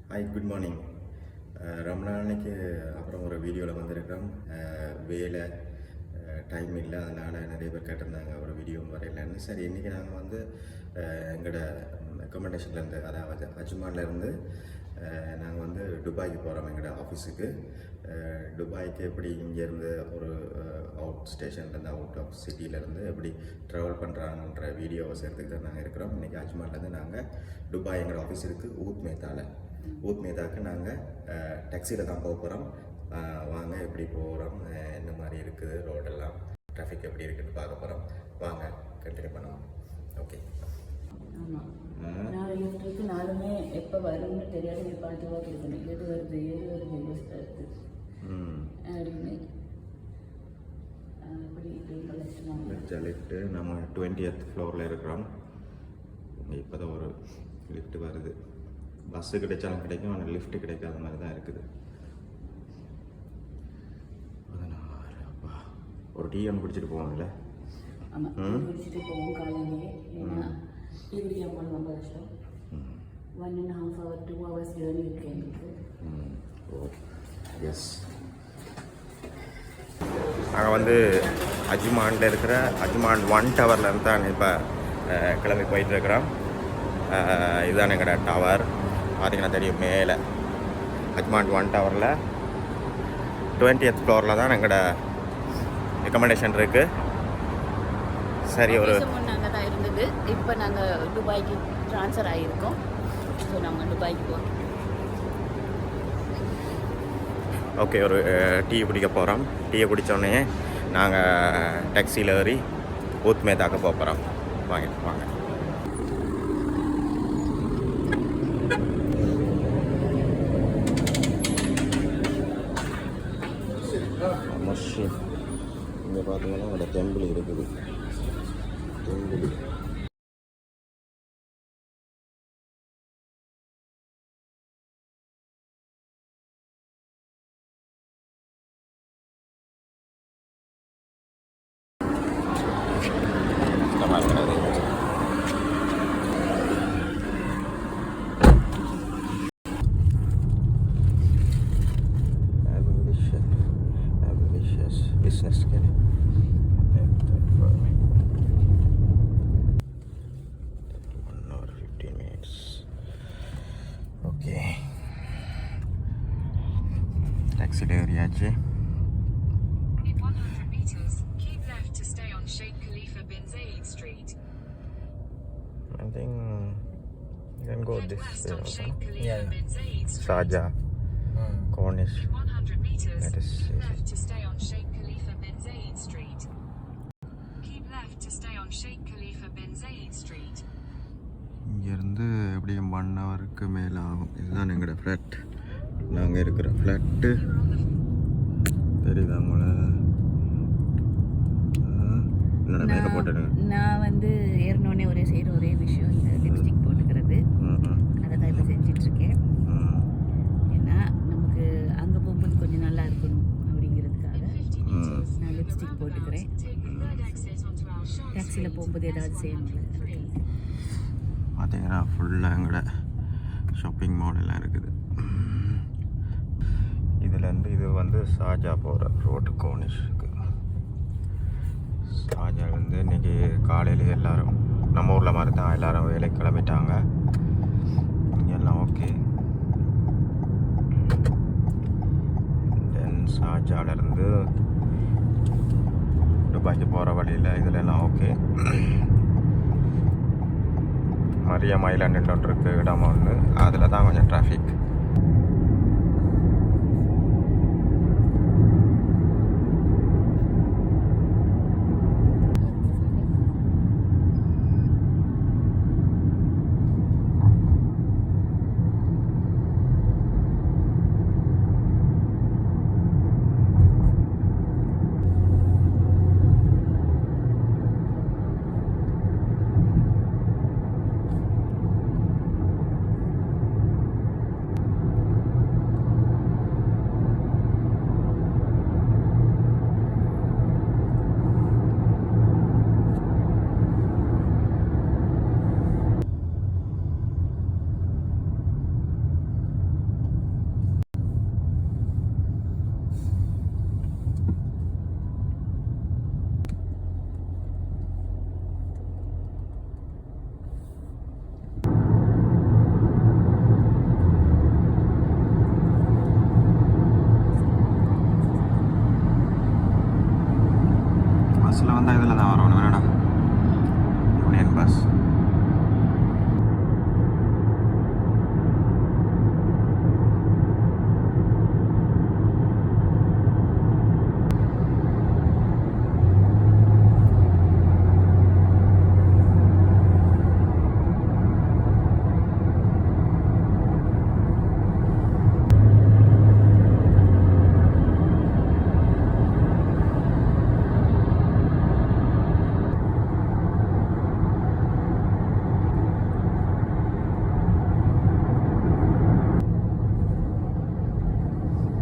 Hi, good morning. ரொம்ப நாளைக்கு அப்புறம் ஒரு வீடியோவில் வந்திருக்கிறோம். வேலை டைம் இல்லை, அதனால் நிறைய பேர் கேட்டிருந்தாங்க ஒரு வீடியோ வரையிலன்னு. சரி, இன்றைக்கி நாங்கள் வந்து எங்களோட அக்கமடேஷன்லேருந்து, அதாவது அஜ்மான்லேருந்து நாங்கள் வந்து துபாய்க்கு போகிறோம். எங்களோட ஆஃபீஸுக்கு துபாய்க்கு எப்படி இங்கேருந்து ஒரு அவுட் ஸ்டேஷன்லேருந்து, அவுட் ஆஃப் சிட்டியிலேருந்து எப்படி ட்ராவல் பண்ணுறாங்கன்ற வீடியோவை சேர்த்துக்கு தான் நாங்கள் இருக்கிறோம். இன்றைக்கி அஜ்மான்லேருந்து நாங்கள் துபாய் எங்களோட ஆஃபீஸ் இருக்குது ஊத் மேதாவுக்கு நாங்கள் டாக்ஸியில் தான் போக போகிறோம். வாங்க, எப்படி போகிறோம், என்ன மாதிரி இருக்குது, ரோடெல்லாம் டிராஃபிக் எப்படி இருக்குதுன்னு பார்க்க போகிறோம். வாங்க, கண்டினியூ பண்ணுவோம். ஓகே. ஆமாம், 4 லிஃப்ட் இருக்குது. 4மே எப்போ வரும்னு தெரியாது. பார்த்து இருக்கணும், எது வருது அப்படின்னு அப்படி லிஃப்ட்டு நம்ம 20th ஃப்ளோரில் இருக்கிறோம். இங்கே இப்போ தான் ஒரு லிஃப்ட் வருது. பஸ்ஸு கிடைச்சாலும் கிடைக்கும், ஆனால் லிஃப்ட்டு கிடைக்காத மாதிரி தான் இருக்குது. 16. அப்பா, ஒரு டீ ஒன்று குடிச்சிட்டு போவோம்ல. ஆமாம், குடிச்சிட்டு போவோம் காலையிலே. ஏன்னா டீ குடிக்காமல் ரொம்ப கஷ்டம். 1.5 hour 2 hours ஜேர்னி இருக்குது எங்களுக்கு. ஓ எஸ். நாங்கள் வந்து அஜ்மானில் இருக்கிற அஜ்மான் 1 டவர்லேருந்து தான் இப்போ கிளம்பி போயிட்டுருக்குறோம். இதுதான் எங்களோட டவர். பார்த்திங்கன்னா தெரியும், மேலே அஜ்மான் 1 டவரில் 20th ஃப்ளோரில் தான் எங்களோட ரெக்கமெண்டேஷன் இருக்குது. சரி, ஒரு நாங்கள் தான் இருந்தது. இப்போ நாங்கள் துபாய்க்கு ட்ரான்ஸ்ஃபர் ஆகியிருக்கோம். ஸோ நாங்கள் துபாய்க்கு போகிறோம். ஓகே, ஒரு டீ குடிக்க போகிறோம். டீயை குடித்தோடனே நாங்கள் டாக்ஸியில் ஏறி ஊத் மேதாக்க போகிறோம். வாங்க. இங்கே பார்த்தீங்கன்னா அந்த டெம்பிள் இருக்குது. business kali. 1 hour 15 minutes. Okay. Taxi area. In 100 meters, keep left to stay on Sheikh Khalifa bin Zayed Street. I think you can go Head this west on way. Sheikh Khalifa bin Zayed Street. Sharjah, Cornish. In 100 meters, That is keep left to stay on Sheikh Khalifa bin Zayed Street. Keep left to stay on Sheikh Khalifa bin Zayed Street. இங்கேருந்து எப்படியும் 1 ஹவருக்கு மேலே ஆகும். இதுதான் எங்களோட flat. நாங்கள் இருக்கிற flat தெரியுதா உங்களை? என்னோட மேக்கப் போட்டுருங்க. நான் வந்து ஏறினோடனே ஒரே விஷயம், இந்த லிப்ஸ்டிக் போட்டுக்கிறது. அதை தான் இப்போ செஞ்சிட்ருக்கேன். ஏன்னா நமக்கு அங்கே போகும்போது கொஞ்சம் நல்லா இருக்கணும் அப்படிங்கிறதுக்காக நான் லிப்ஸ்டிக் போட்டுக்கிறேன். டாக்ஸியில் போகும்போது ஏதாவது செய்யணும்ல. பார்த்தீங்கன்னா ஃபுல்லாக எங்களோட ஷாப்பிங் மால் எல்லாம் இருக்குது. இதுலேருந்து இது வந்து ஷார்ஜா போகிற ரோடு, கோனிஷுக்கு. ஷார்ஜாலேருந்து இன்றைக்கி காலையில் எல்லோரும் நம்ம ஊரில் மாதிரி தான் எல்லோரும் வேலைக்கு கிளம்பிட்டாங்க. இங்கெல்லாம் ஓகே. தென் ஷார்ஜாலேருந்து துபாய்க்கு போகிற வழியில் இதிலெல்லாம் ஓகே. மரியம் ஐலாண்ட் ஒன்று இருக்குது, இடம் ஒன்று. அதில் தான் கொஞ்சம் டிராஃபிக். அந்த இதில் தான் வரணும் என்னடா union bus.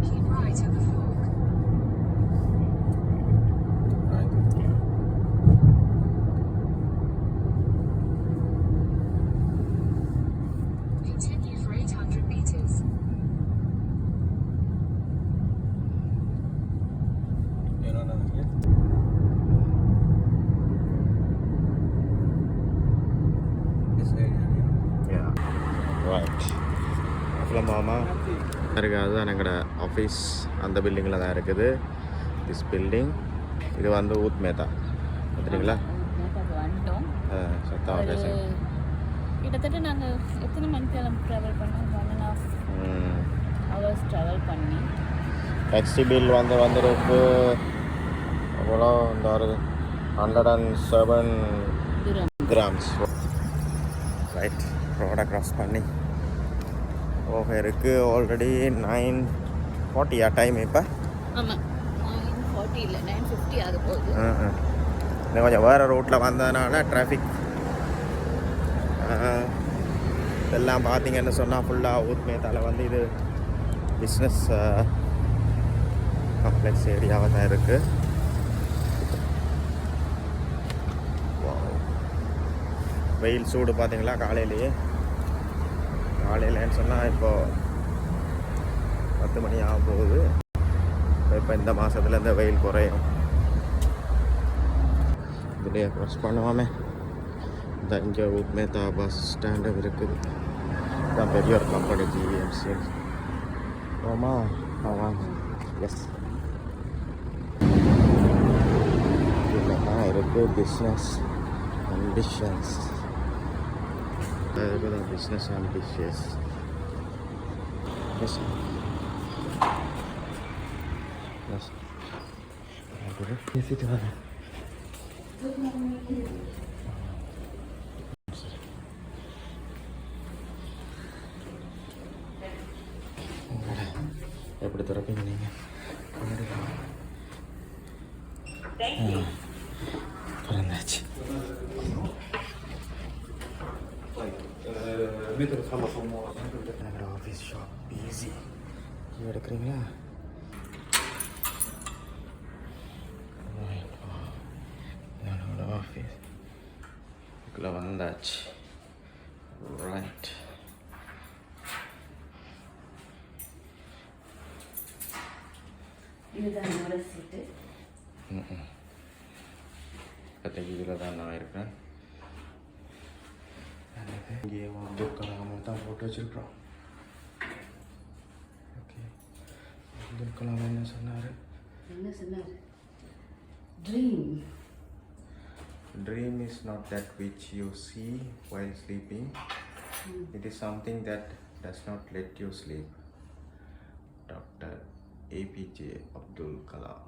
Keep right at the fork. Continue for 800 meters. அப்புறம் மாமா இருக்குது, அதுதான் எங்களோட ஆஃபீஸ் அந்த பில்டிங்கில் தான் இருக்குது. திஸ் பில்டிங் இது வந்து ஊத் மேத்தா பார்த்துட்டீங்களா? வந்துட்டோம். சத்தம் பேசுங்க. கிட்டத்தட்ட நாங்கள் எத்தனை மணிக்கெல்லாம் ட்ராவல் பண்ணோம்? 1.5 hours ட்ராவல் பண்ணி. டாக்ஸி பில் வந்துருக்கு எவ்வளோ? இந்த ஒரு 107 கிராம்ஸ். ரைட், ரோடை க்ராஸ் பண்ணி போக இருக்குது. ஆல்ரெடி 9:40 டைம் இப்போ. ஆமாம், 9:40 இல்லை 9:50 ஆக போகுது. இன்னும் கொஞ்சம் வேறு ரூட்டில் வந்ததுனால டிராஃபிக் எல்லாம் பார்த்தீங்கன்னு சொன்னால் ஃபுல்லாக ஊத் மேத்தால வந்து இது பிஸ்னஸ் காம்ப்ளெக்ஸ் ஏரியாவாக தான் இருக்குது. வெயில் சூடு பார்த்தீங்களா காலையிலேன்னு சொன்னால் இப்போது 10 மணி ஆக போகுது. இப்போ இந்த மாதத்தில் இந்த வெயில் குறையும். இதுலேயே க்ராஸ் பண்ணுவாமே. இந்த இங்கே ஊத் மேத்தா பஸ் ஸ்டாண்டு இருக்குது. இதுதான் பெரிய ஒரு கம்பெனி ஜிஎம்சி. ஆமாம் ஆமாம், எஸ். இதில் தான் இருக்குது பிஸ்னஸ் அம்பிஷன்ஸ். அதுக்கு தான் பிஸ்னஸ் அம்பிஷியஸ். எஸ் எஸ் பேசிட்டு வரேன். எப்படி திறப்பீங்க நீங்கள்? திறந்தாச்சு. ஆஃபீஸ் ஷாப் ஈஸி எடுக்கிறீங்களா? என்னோட ஆஃபீஸ் இதுக்குள்ள வந்தாச்சு. ரைட், இதுதான் என்னோட சீட்டு. இப்போதைக்கு இதில் தான் நான் இருக்கேன். இங்கே அப்துல் கலாம் தான் போட்டு வச்சுருக்குறோம். ஓகே, அப்துல் கலாம் என்ன சொன்னார்? Dream is not that which you see while sleeping. It is something that does not let you sleep. Dr. APJ Abdul Kalam.